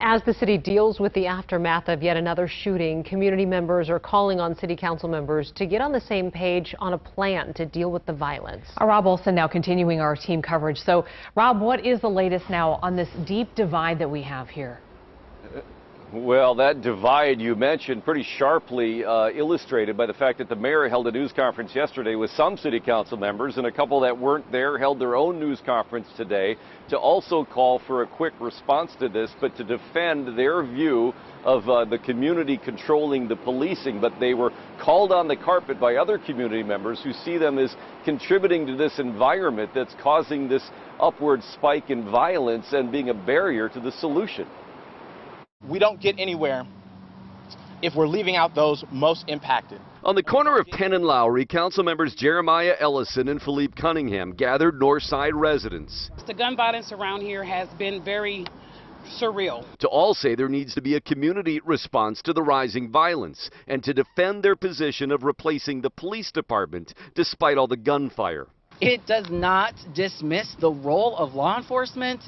As the city deals with the aftermath of yet another shooting, community members are calling on city council members to get on the same page on a plan to deal with the violence. Rob Olson now continuing our team coverage. So, Rob, what is the latest now on this deep divide that we have here? Well, that divide you mentioned pretty sharply illustrated by the fact that the mayor held a news conference yesterday with some city council members, and a couple that weren't there held their own news conference today to also call for a quick response to this, but to defend their view of the community controlling the policing. But they were called on the carpet by other community members who see them as contributing to this environment that's causing this upward spike in violence and being a barrier to the solution. We don't get anywhere if we're leaving out those most impacted. On the corner of Penn and Lowry, council members Jeremiah Ellison and Philippe Cunningham gathered Northside residents. The gun violence around here has been very surreal. To all say there needs to be a community response to the rising violence and to defend their position of replacing the police department despite all the gunfire. It does not dismiss the role of law enforcement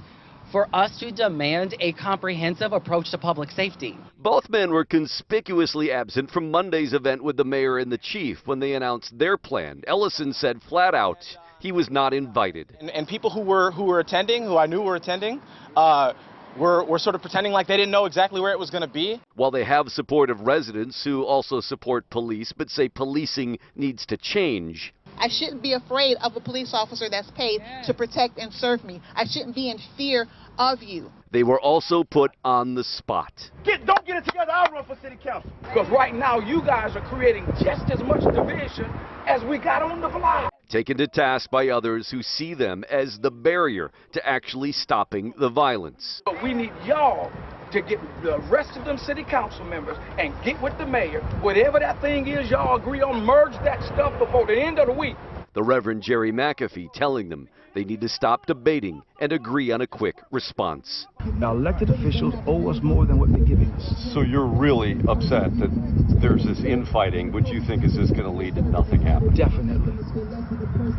for us to demand a comprehensive approach to public safety. Both men were conspicuously absent from Monday's event with the mayor and the chief when they announced their plan. Ellison said flat out he was not invited. And people who were attending, who I knew were attending, were sort of pretending like they didn't know exactly where it was going to be. While they have support of residents who also support police but say policing needs to change. I shouldn't be afraid of a police officer that's paid to protect and serve me. I shouldn't be in fear of you. They were also put on the spot. Don't get it together, I'll run for city council. Because right now you guys are creating just as much division as we got on the fly. Taken to task by others who see them as the barrier to actually stopping the violence. But we need y'all to get the rest of them city council members and get with the mayor. Whatever that thing is y'all agree on, merge that stuff before the end of the week. The Reverend Jerry McAfee telling them they need to stop debating and agree on a quick response. Now, elected officials owe us more than what they're giving us. So you're really upset that there's this infighting, which you think is just going to lead to nothing happening? Definitely.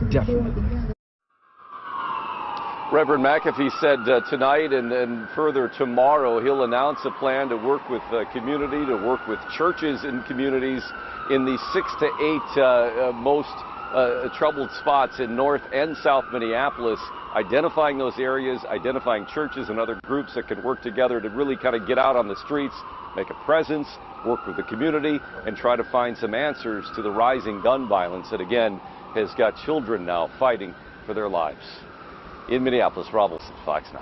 Definitely. Reverend McAfee said tonight and further tomorrow he'll announce a plan to work with community, to work with churches and communities in the 6 to 8 most troubled spots in North and South Minneapolis, identifying those areas, identifying churches and other groups that can work together to really kind of get out on the streets, make a presence, work with the community, and try to find some answers to the rising gun violence that, again, has got children now fighting for their lives. In Minneapolis, Rob Olson, Fox 9.